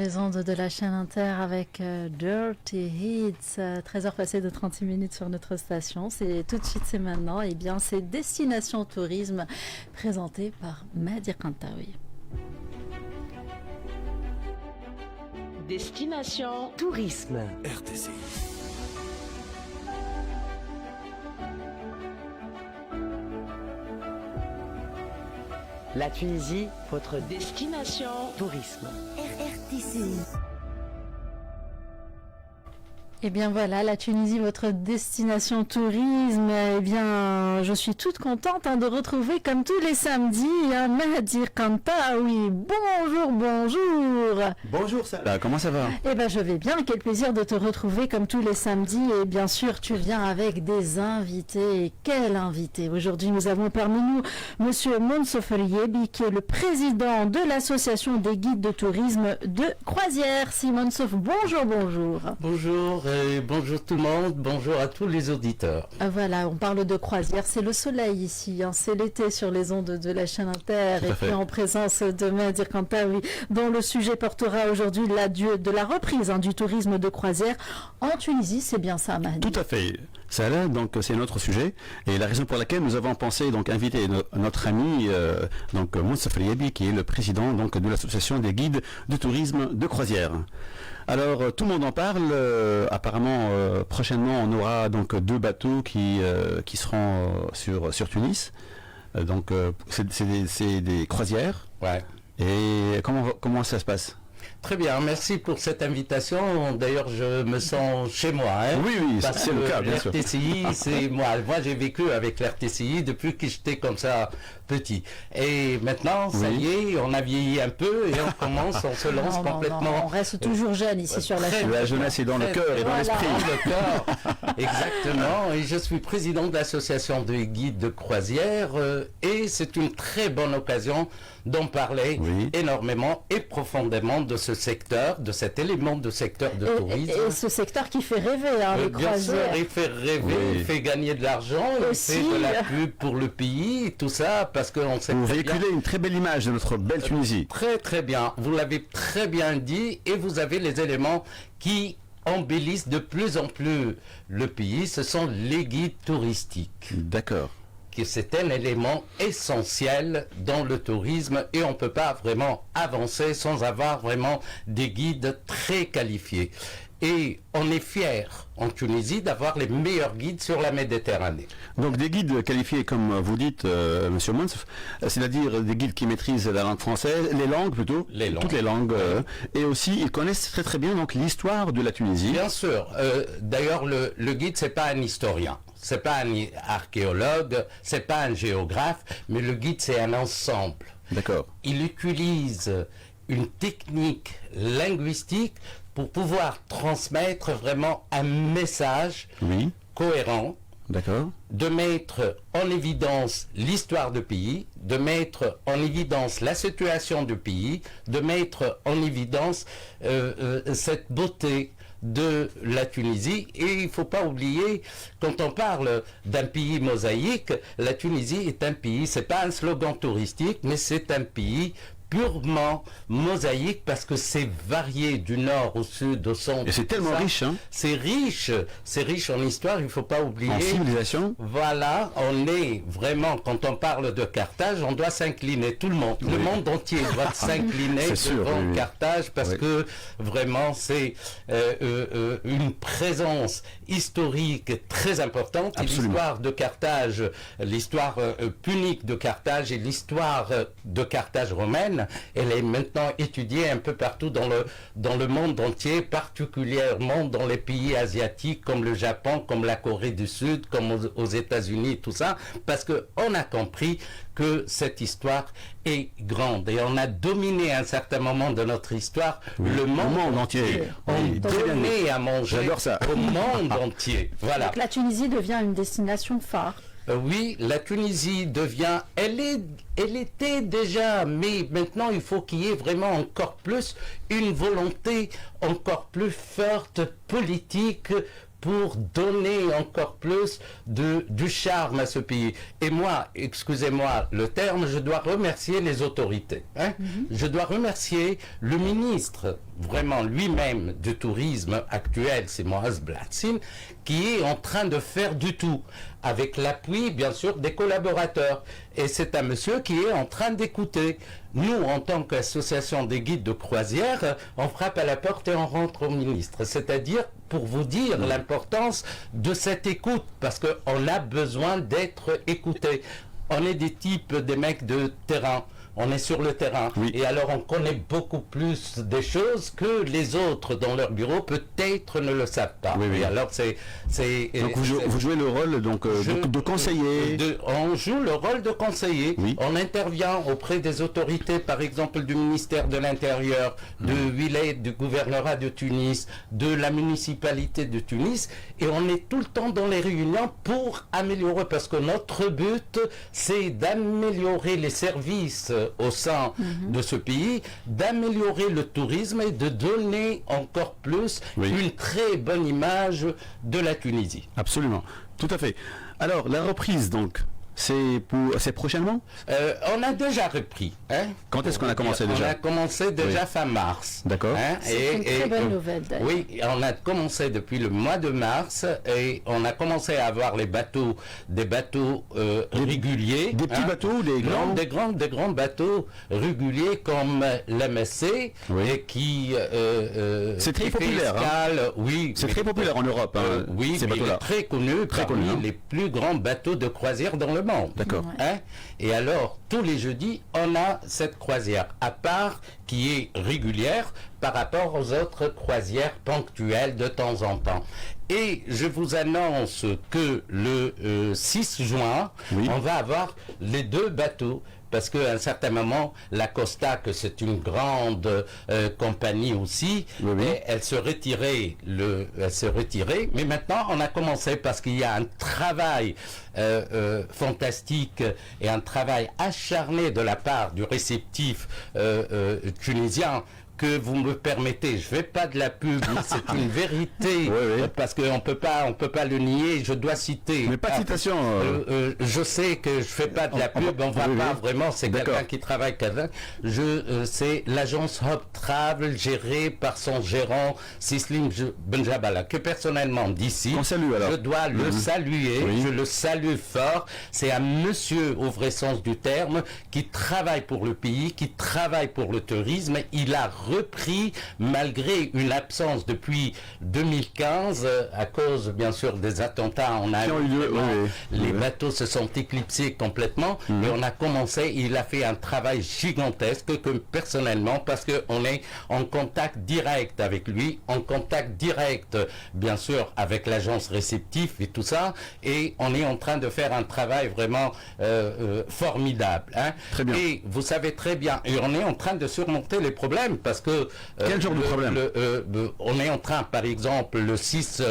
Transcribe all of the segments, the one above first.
Les ondes de la chaîne Inter avec Dirty Hits, 13h passées de 36 minutes sur notre station. C'est tout de suite, c'est maintenant. Et bien, c'est Destination Tourisme présenté par Mehdi Kantaoui. Destination Tourisme. RTCI. La Tunisie, votre destination tourisme. RTCI. Eh bien voilà, la Tunisie, votre destination tourisme. Eh bien, je suis toute contente de retrouver comme tous les samedis Mehdi Kantaoui. Bonjour, bonjour. Bonjour Salah, comment ça va? Eh bien, je vais bien. Quel plaisir de te retrouver comme tous les samedis. Et bien sûr, tu viens avec des invités. Et quel invité! Aujourd'hui, nous avons parmi nous Monsieur Monsof Riebi, qui est le président de l'association des guides de tourisme de croisière. Simon Sof, bonjour, bonjour. Bonjour. Bonjour tout le monde, bonjour à tous les auditeurs. Voilà, on parle de croisière, c'est le soleil ici, c'est l'été sur les ondes de la chaîne Inter et puis en présence de Mehdi Kantaoui, dont le sujet portera aujourd'hui de la reprise du tourisme de croisière en Tunisie, c'est bien ça Mehdi? Tout à fait, ça là, donc c'est notre sujet et la raison pour laquelle nous avons pensé donc inviter notre ami donc Monsof Riebi, qui est le président donc de l'association des guides de tourisme de croisière. Alors tout le monde en parle, apparemment prochainement on aura donc 2 bateaux qui seront sur Tunis, donc c'est des croisières. Ouais. Et comment ça se passe? Très bien, merci pour cette invitation. D'ailleurs, je me sens chez moi. Oui, c'est le cas, bien sûr. L'RTCI, c'est moi. Moi, j'ai vécu avec l'RTCI depuis que j'étais comme ça petit. Et maintenant, ça y est, on a vieilli un peu et on commence, on se lance complètement. Non, on reste toujours jeune ici sur la chaîne. La jeunesse est dans le cœur et dans l'esprit. Dans le cœur, exactement. Et je suis président de l'association des guides de croisière et c'est une très bonne occasion d'en parler énormément et profondément de ce secteur, de cet élément de secteur de tourisme. Et ce secteur qui fait rêver, les bien croisières. sûr, il fait rêver, il fait gagner de l'argent, il fait de la pub pour le pays, tout ça, parce qu'on sait vous très véhiculez bien, une très belle image de notre belle Tunisie. Très très bien, vous l'avez très bien dit, et vous avez les éléments qui embellissent de plus en plus le pays, ce sont les guides touristiques. D'accord. Que c'est un élément essentiel dans le tourisme et on ne peut pas vraiment avancer sans avoir vraiment des guides très qualifiés. Et on est fiers en Tunisie d'avoir les meilleurs guides sur la Méditerranée. Donc des guides qualifiés, comme vous dites, Monsieur Monsof, c'est-à-dire des guides qui maîtrisent la langue française, les langues plutôt, toutes les langues, et aussi ils connaissent très très bien donc l'histoire de la Tunisie. Bien sûr. D'ailleurs, le guide c'est pas un historien. C'est pas un archéologue, c'est pas un géographe, mais le guide c'est un ensemble. D'accord. Il utilise une technique linguistique pour pouvoir transmettre vraiment un message cohérent. D'accord. De mettre en évidence l'histoire du pays, de mettre en évidence la situation du pays, de mettre en évidence cette beauté de la Tunisie. Et il ne faut pas oublier, quand on parle d'un pays mosaïque, la Tunisie est un pays, c'est pas un slogan touristique, mais c'est un pays purement mosaïque parce que c'est varié du nord au sud, au centre. Et c'est tellement riche, hein? C'est riche en histoire, il ne faut pas oublier. En civilisation. Voilà, on est vraiment, quand on parle de Carthage, on doit s'incliner, tout le monde. Le monde entier doit s'incliner devant Carthage parce que vraiment c'est une présence historique très importante. Et l'histoire de Carthage, l'histoire punique de Carthage et l'histoire de Carthage romaine, elle est maintenant étudiée un peu partout dans le monde entier, particulièrement dans les pays asiatiques comme le Japon, comme la Corée du Sud, comme aux États-Unis, tout ça, parce qu'on a compris que cette histoire est grande et on a dominé à un certain moment de notre histoire le monde entier. On donnait à manger au monde entier. Voilà. Donc la Tunisie devient une destination phare. Oui, la Tunisie devient, elle était déjà, mais maintenant il faut qu'il y ait vraiment encore plus une volonté encore plus forte politique pour donner encore plus du charme à ce pays. Et moi, excusez-moi le terme, je dois remercier les autorités. Je dois remercier le ministre vraiment lui-même du tourisme actuel, c'est Moaz Blatsin, qui est en train de faire du tout, avec l'appui, bien sûr, des collaborateurs. Et c'est un monsieur qui est en train d'écouter. Nous, en tant qu'association des guides de croisière, on frappe à la porte et on rentre au ministre. C'est-à-dire, pour vous dire l'importance de cette écoute, parce qu'on a besoin d'être écouté. On est des mecs de terrain. On est sur le terrain. Oui. Et alors on connaît beaucoup plus des choses que les autres dans leur bureau peut-être ne le savent pas. Oui, oui. Et alors donc vous jouez le rôle de conseiller. On joue le rôle de conseiller. Oui. On intervient auprès des autorités, par exemple du ministère de l'Intérieur, de Wilayet, du gouvernorat de Tunis, de la municipalité de Tunis, et on est tout le temps dans les réunions pour améliorer, parce que notre but c'est d'améliorer les services au sein de ce pays, d'améliorer le tourisme et de donner encore plus une très bonne image de la Tunisie. Absolument, tout à fait. Alors, la reprise donc, c'est prochainement? On a déjà repris. Hein, quand est-ce qu'on a commencé déjà? On a commencé déjà fin mars. D'accord. Hein, c'est une très bonne nouvelle d'ailleurs. Oui, on a commencé depuis le mois de mars et on a commencé à avoir des bateaux réguliers. Des petits bateaux ou des grands? Non, des grands bateaux réguliers comme l'MSC et qui c'est très populaire. Oui, c'est très populaire en Europe. Oui, ces bateaux-là. Très connu parmi les plus grands bateaux de croisière dans le monde. D'accord. Hein? Et alors, tous les jeudis, on a cette croisière, à part qui est régulière par rapport aux autres croisières ponctuelles de temps en temps. Et je vous annonce que le 6 juin, on va avoir les deux bateaux. Parce qu'à un certain moment, la Costa, que c'est une grande compagnie aussi, elle se retirait, mais maintenant on a commencé parce qu'il y a un travail fantastique et un travail acharné de la part du réceptif tunisien. Que vous me permettez, je fais pas de la pub, c'est une vérité, parce qu'on peut pas le nier, je dois citer. Mais pas de citation. Je sais que je fais pas de la pub, on va pas vraiment, c'est quelqu'un qui travaille c'est l'agence Hop Travel gérée par son gérant Sislim Benjabala, que personnellement d'ici, je dois le saluer, je le salue fort. C'est un monsieur au vrai sens du terme qui travaille pour le pays, qui travaille pour le tourisme. Il a repris malgré une absence depuis 2015 à cause bien sûr des attentats en Allemagne. Les bateaux se sont éclipsés complètement et on a commencé, il a fait un travail gigantesque que personnellement, parce qu'on est en contact direct avec lui, en contact direct bien sûr avec l'agence réceptif et tout ça, et on est en train de faire un travail vraiment formidable. Hein. Très bien. Et vous savez très bien, et on est en train de surmonter les problèmes, parce que quel genre de problème? On est en train, par exemple, le 6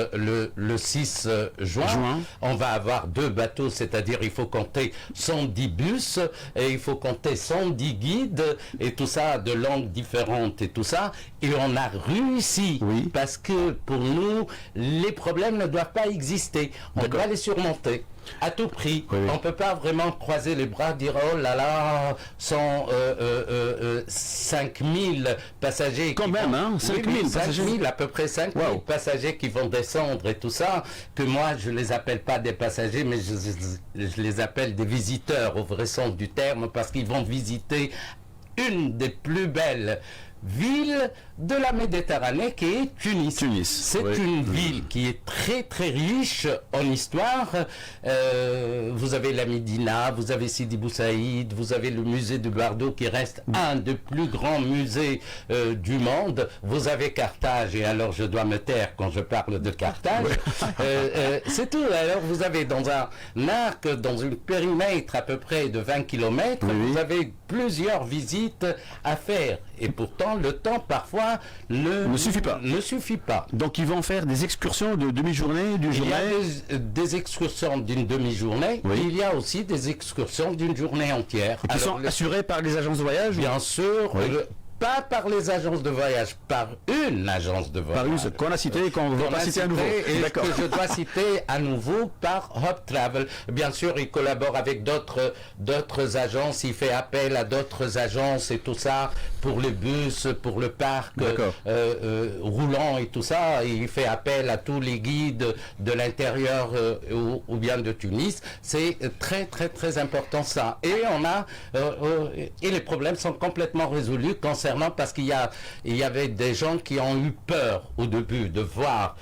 juin, on va avoir deux bateaux, c'est-à-dire il faut compter 110 bus et il faut compter 110 guides et tout ça de langues différentes et tout ça, et on a réussi parce que pour nous les problèmes ne doivent pas exister, on doit les surmonter à tout prix. On ne peut pas vraiment croiser les bras, dire oh là là, 5000 passagers. Quand même, hein, 5000 passagers. 5000, à peu près 5000 passagers qui vont descendre et tout ça, que moi je les appelle pas des passagers, mais je les appelle des visiteurs au vrai sens du terme, parce qu'ils vont visiter une des plus belles ville de la Méditerranée, qui est Tunis. C'est une ville qui est très très riche en histoire. Vous avez la Médina, vous avez Sidi Bou Saïd, vous avez le musée de Bardo qui reste un des plus grands musées du monde. Vous avez Carthage, et alors je dois me taire quand je parle de Carthage. C'est tout. Alors vous avez dans un arc, dans un périmètre à peu près de 20 km, vous avez plusieurs visites à faire. Et pourtant, le temps parfois ne suffit pas. Donc ils vont faire des excursions de demi-journée, d'une journée. Il y a des excursions d'une demi-journée. Il y a aussi des excursions d'une journée entière. Et qui sont assurées par les agences de voyage? Bien sûr. pas par les agences de voyage, par une agence de voyage. Par une qu'on a cité et qu'on ne va pas citer à nouveau. Et que je dois citer à nouveau par Hop Travel. Bien sûr, il collabore avec d'autres agences, il fait appel à d'autres agences et tout ça pour les bus, pour le parc roulant et tout ça. Il fait appel à tous les guides de l'intérieur ou bien de Tunis. C'est très très très important ça. Et on a et les problèmes sont complètement résolus concernant, parce qu'il y avait des gens qui ont eu peur au début de voir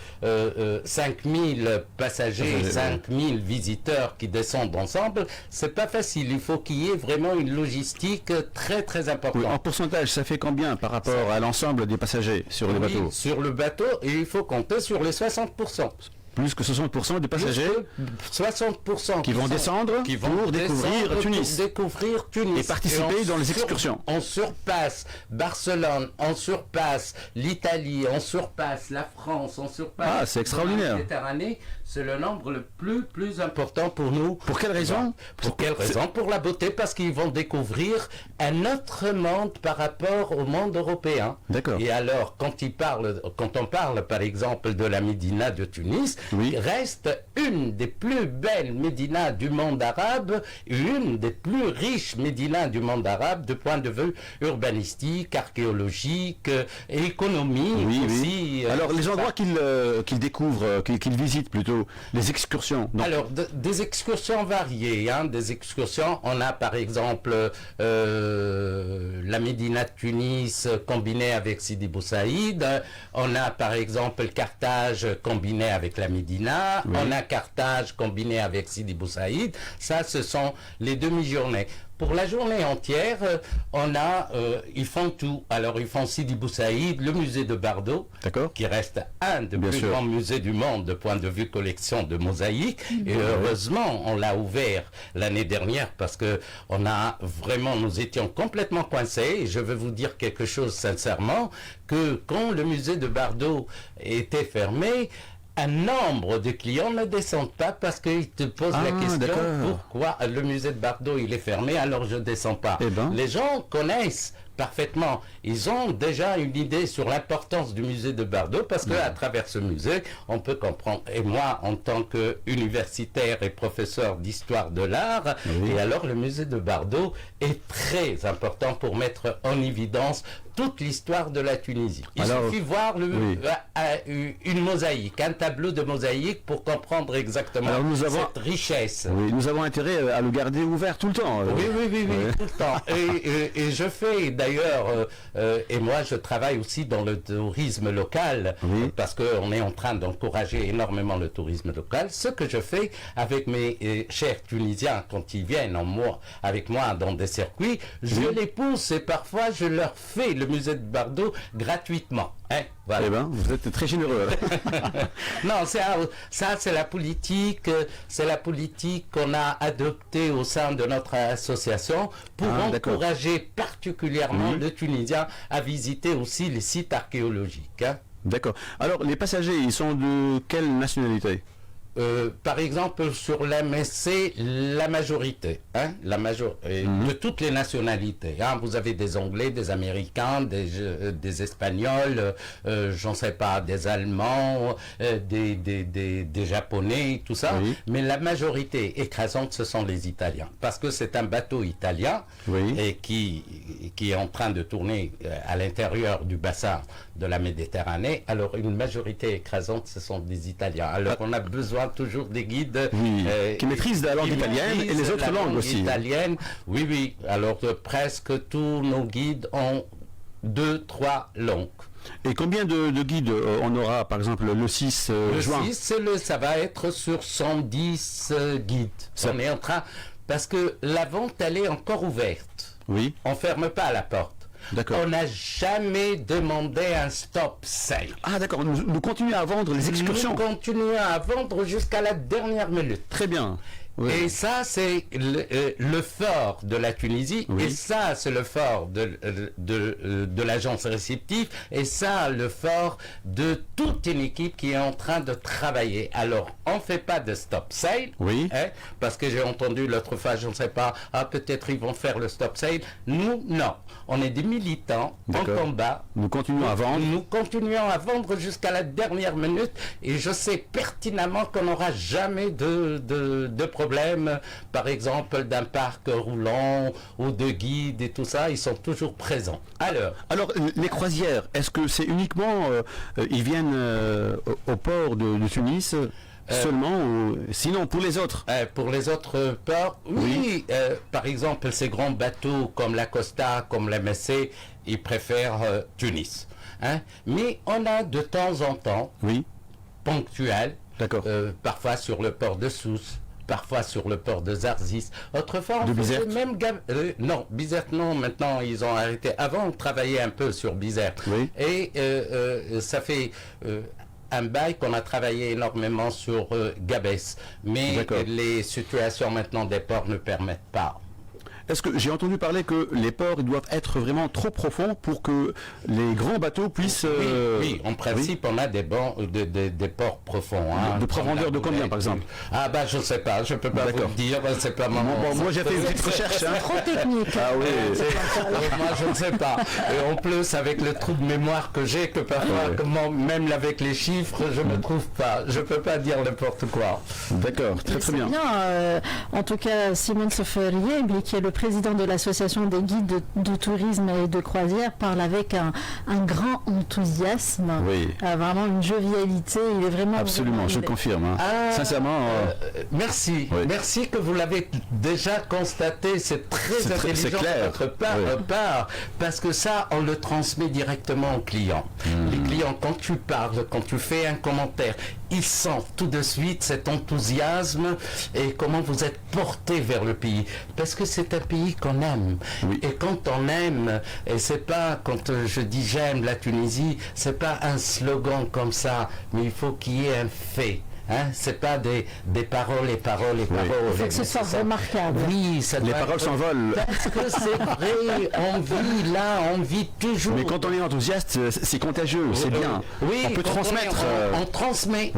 5000 passagers, 5000 visiteurs qui descendent ensemble. C'est pas facile. Il faut qu'il y ait vraiment une logistique très très importante. Oui, en pourcentage, ça fait combien par rapport à l'ensemble des passagers sur le bateau? Sur le bateau, il faut compter sur les 60%. Plus que 60% des passagers 60% qui vont descendre pour découvrir Tunis. Et participer dans les excursions. On surpasse Barcelone, on surpasse l'Italie, on surpasse la France, on surpasse c'est extraordinaire. la Méditerranée. C'est le nombre le plus important pour nous. Pour quelle raison? Pour la beauté, parce qu'ils vont découvrir un autre monde par rapport au monde européen. D'accord. Et alors, quand on parle par exemple de la Médina de Tunis, reste une des plus belles médinas du monde arabe, une des plus riches médinas du monde arabe, de point de vue urbanistique, archéologique, économique aussi. Alors, les endroits qu'ils découvrent, qu'ils visitent plutôt, les excursions. Donc. Alors, des excursions variées. Des excursions, on a par exemple la Médina de Tunis combinée avec Sidi Bou Saïd. On a par exemple Carthage combiné avec la Médina. On a Carthage combiné avec Sidi Bou Saïd. Ça, ce sont les demi-journées. Pour la journée entière, ils font tout. Alors, ils font Sidi Bou Saïd, le musée de Bardo, qui reste un des plus grands musées du monde de point de vue collection de mosaïques. Et heureusement, on l'a ouvert l'année dernière parce que nous étions complètement coincés. Et je veux vous dire quelque chose sincèrement, que quand le musée de Bardo était fermé, un nombre de clients ne descendent pas parce qu'ils te posent la question pourquoi le musée de Bardo il est fermé, alors je ne descends pas. Les gens connaissent parfaitement. Ils ont déjà une idée sur l'importance du musée de Bardo parce qu'à travers ce musée, on peut comprendre. Et moi, en tant qu'universitaire et professeur d'histoire de l'art, et alors le musée de Bardo est très important pour mettre en évidence toute l'histoire de la Tunisie. Il suffit de voir une mosaïque, un tableau de mosaïque pour comprendre exactement cette richesse. Oui, nous avons intérêt à le garder ouvert tout le temps. Oui, tout le temps. Et je fais d'ailleurs, et moi je travaille aussi dans le tourisme local, parce qu'on est en train d'encourager énormément le tourisme local. Ce que je fais avec mes chers Tunisiens, quand ils viennent avec moi dans des circuits, je les pousse et parfois je leur fais le musée de Bardo gratuitement. Voilà. Vous êtes très généreux. Non, ça c'est la politique, qu'on a adoptée au sein de notre association pour encourager particulièrement le Tunisien à visiter aussi les sites archéologiques. D'accord. Alors, les passagers, ils sont de quelle nationalité? Par exemple, sur l'MSC, la majorité, de toutes les nationalités. Vous avez des Anglais, des Américains, des Espagnols, j'en sais pas, des Allemands, des Japonais, tout ça. Mais la majorité écrasante, ce sont les Italiens. Parce que c'est un bateau italien et qui est en train de tourner à l'intérieur du bassin de la Méditerranée. Alors, une majorité écrasante, ce sont des Italiens. Alors, on a besoin toujours des guides qui maîtrisent la langue italienne et les autres langues aussi. Italienne, oui. Alors ça tous nos guides ont 2-3 langues. Et combien de guides on aura, par exemple, le 6 juin? Le 6, ça va être sur 110 guides. On est en train... Parce que la vente, elle est encore ouverte. On ne ferme pas la porte. On n'a jamais demandé un stop sale. D'accord, nous continuons à vendre les excursions. Nous continuons à vendre jusqu'à la dernière minute. Très bien. Oui. Et ça, c'est le fort de la Tunisie. Oui. Et ça, c'est le fort de l'agence réceptive. Et ça, le fort de toute une équipe qui est en train de travailler. Alors, on ne fait pas de stop sale. Oui. Parce que j'ai entendu l'autre fois, je ne sais pas, peut-être ils vont faire le stop sale. Nous, non. On est des militants en combat. Nous continuons à vendre. Nous continuons à vendre jusqu'à la dernière minute. Et je sais pertinemment qu'on n'aura jamais de problème, par exemple, d'un parc roulant ou de guides et tout ça. Ils sont toujours présents. Alors les croisières, est-ce que c'est uniquement, ils viennent au port de Tunis seulement, ou sinon pour les autres? Pour les autres ports, oui. Par exemple, ces grands bateaux comme la Costa, comme la MSC, ils préfèrent Tunis. Mais on a de temps en temps, ponctuel, parfois sur le port de Sousse, parfois sur le port de Zarzis. Autrefois, on faisait même... non, Bizerte, non, maintenant ils ont arrêté. Avant, on travaillait un peu sur Bizerte. Oui. Et ça fait... un bail qu'on a travaillé énormément sur Gabès. Mais les situations maintenant des ports ne permettent pas. Est-ce que j'ai entendu parler que les ports ils doivent être vraiment trop profonds pour que les grands bateaux puissent... Oui, en principe, on a des ports profonds. De profondeur de combien, par exemple? Je ne sais pas, je ne peux pas vous le dire. C'est pas mon... moi, j'ai fait une petite recherche. C'est trop technique. Ah oui. Moi, je ne sais pas. Et en plus, avec le trou de mémoire que j'ai, que parfois, même avec les chiffres, je ne me trouve pas. Je ne peux pas dire n'importe quoi. D'accord, très bien. En tout cas, Simone Soferiébi, qui est le président de l'association des guides de tourisme et de croisière, parle avec un grand enthousiasme, vraiment une jovialité. Il est vraiment... Absolument, je confirme. Sincèrement... merci. Oui. Merci que vous l'avez déjà constaté. C'est très intelligent de votre part, parce que ça, on le transmet directement aux clients. Les clients, quand tu parles, quand tu fais un commentaire, ils sentent tout de suite cet enthousiasme et comment vous êtes porté vers le pays. Parce que c'est un pays qu'on aime. Et quand on aime, et c'est pas, quand je dis j'aime la Tunisie, c'est pas un slogan comme ça, mais il faut qu'il y ait un fait. C'est pas des paroles et paroles et paroles. Il faut que ce soit remarquable. Oui, les paroles s'envolent. Parce que c'est vrai, on vit toujours. Mais quand on est enthousiaste, c'est contagieux, c'est bien. Oui, on peut transmettre. On transmet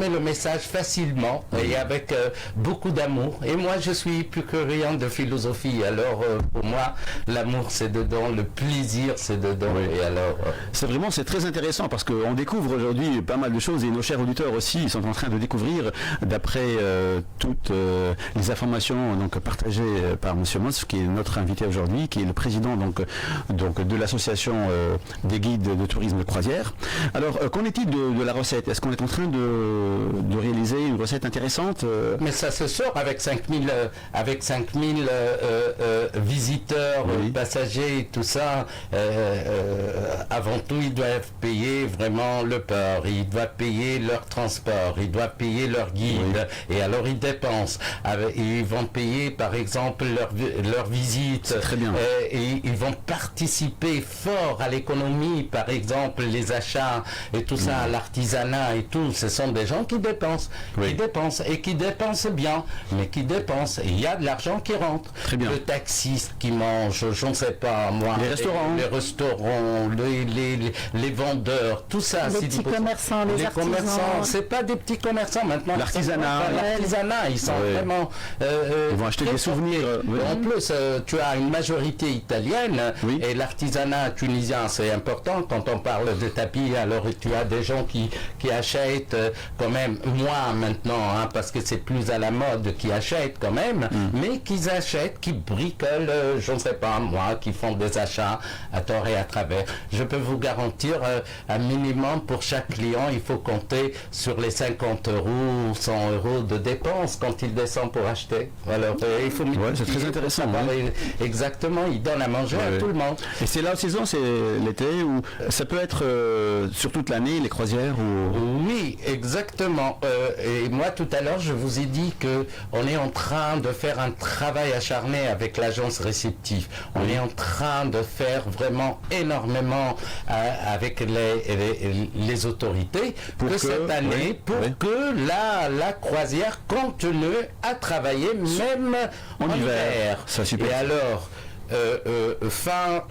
le message facilement et avec beaucoup d'amour. Et moi, je suis épicurien de philosophie. Alors, pour moi, l'amour, c'est dedans, le plaisir, c'est dedans. Et alors, c'est très intéressant parce qu'on découvre aujourd'hui pas mal de choses et nos chers auditeurs aussi sont en train de découvrir, d'après toutes les informations partagées par M. Mons, qui est notre invité aujourd'hui, qui est le président de l'association des guides de tourisme de croisière. Alors, qu'en est-il de la recette? Est-ce qu'on est en train de réaliser une recette intéressante? Mais ça se sort avec 5000 visiteurs, passagers et tout ça. Avant tout, ils doivent payer vraiment le port, ils doivent payer leur transport, ils doivent payer leur guide, et alors ils dépensent. Ils vont payer par exemple leur visite, très bien. Et ils vont participer fort à l'économie, par exemple les achats et tout ça, l'artisanat et tout. Ce sont des gens qui dépensent, et qui dépensent bien, mais qui dépensent. Et il y a de l'argent qui rentre. Très bien. Le taxiste qui mange, je ne sais pas moi, les restaurants, les vendeurs, tout ça. Les petits commerçants, les commerçants, c'est pas des petits commerçants maintenant. L'artisanat, ils sont vraiment... ils vont acheter des souvenirs. En plus, tu as une majorité italienne, et l'artisanat tunisien, c'est important. Quand on parle de tapis, alors tu as des gens qui achètent quand même, moi maintenant, parce que c'est plus à la mode, qui achètent quand même, mais qui achètent, qui bricolent, je ne sais pas moi, qui font des achats à tort et à travers. Je peux vous garantir, un minimum pour chaque client, il faut compter sur les 50 €, 100 € de dépenses quand il descend pour acheter. Alors, il faut c'est très intéressant. Exactement, il donne à manger à tout le monde. Et c'est la saison, c'est l'été, ou ça peut être sur toute l'année, les croisières Oui, exactement. Et moi, tout à l'heure, je vous ai dit qu'on est en train de faire un travail acharné avec l'agence réceptive. On est en train de faire vraiment énormément avec les autorités pour que cette cette année pour que la croisière continue à travailler même en hiver. Ça, super. Et alors, fin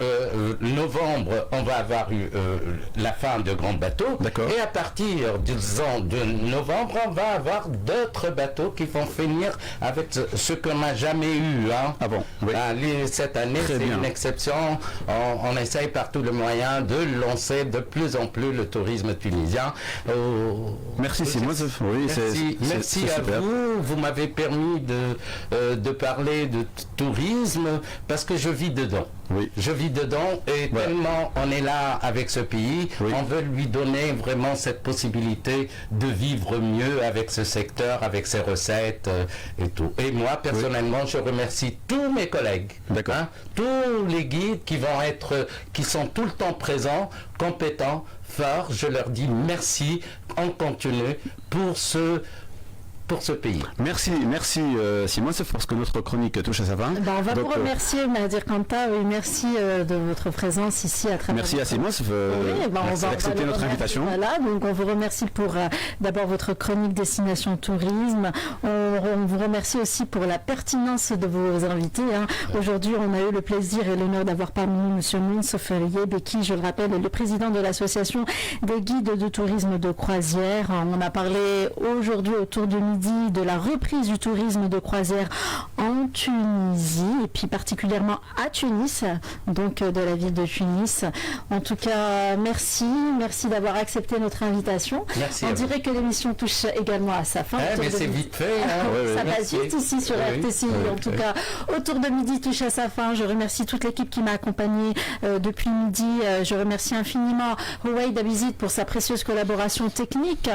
novembre, on va avoir eu la fin de grands bateaux. Et à partir, disons, de novembre, on va avoir d'autres bateaux qui vont finir avec ce qu'on n'a jamais eu. Hein. Ah bon, oui. Cette année, c'est une exception. On essaye par tous les moyens de lancer de plus en plus le tourisme tunisien. Merci Simon. Oui, merci à vous. Vous m'avez permis de parler de tourisme parce que je vis dedans. Oui. Je vis dedans et tellement on est là avec ce pays, on veut lui donner vraiment cette possibilité de vivre mieux avec ce secteur, avec ses recettes et tout. Et moi, personnellement, je remercie tous mes collègues, tous les guides qui sont tout le temps présents, compétents, forts. Je leur dis merci en continu pour ce pays. Merci Simon, c'est parce que notre chronique touche à sa fin. On va vous remercier, Nadir Kanta, merci de votre présence ici à travers. Merci à Simon, merci d'accepter notre invitation. Voilà, donc on vous remercie pour d'abord votre chronique Destination Tourisme. On vous remercie aussi pour la pertinence de vos invités. Hein. Aujourd'hui, on a eu le plaisir et l'honneur d'avoir parmi nous M. Mounsouf Rieb, qui, je le rappelle, est le président de l'association des guides de tourisme de croisière. On a parlé aujourd'hui autour du midi de la reprise du tourisme de croisière en Tunisie et puis particulièrement à Tunis, donc de la ville de Tunis. En tout cas, merci d'avoir accepté notre invitation. Merci. On dirait que l'émission touche également à sa fin. Mais c'est vite fait. Hein. Ça passe vite ici sur RTCI. En tout cas, autour de midi touche à sa fin. Je remercie toute l'équipe qui m'a accompagnée depuis midi. Je remercie infiniment Rouaïd Abizid pour sa précieuse collaboration technique.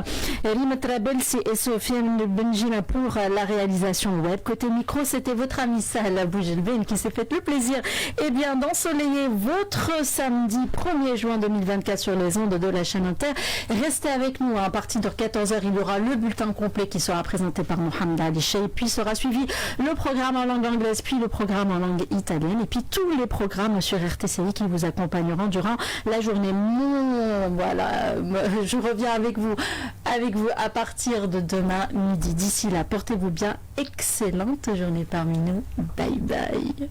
Rim Trabelsi et Sofiane Benjima pour la réalisation web. Côté micro, c'était votre ami Salah Boujelben qui s'est fait le plaisir d'ensoleiller votre samedi 1er juin 2024 sur les ondes de la chaîne Inter. Restez avec nous. À partir de 14h, il y aura le bulletin complet qui sera présenté par Mohamed Ali Cheikh, puis sera suivi le programme en langue anglaise, puis le programme en langue italienne, et puis tous les programmes sur RTCI qui vous accompagneront durant la journée. Voilà, je reviens avec vous à partir de demain midi. D'ici là, portez-vous bien. Excellente journée parmi nous. Bye bye.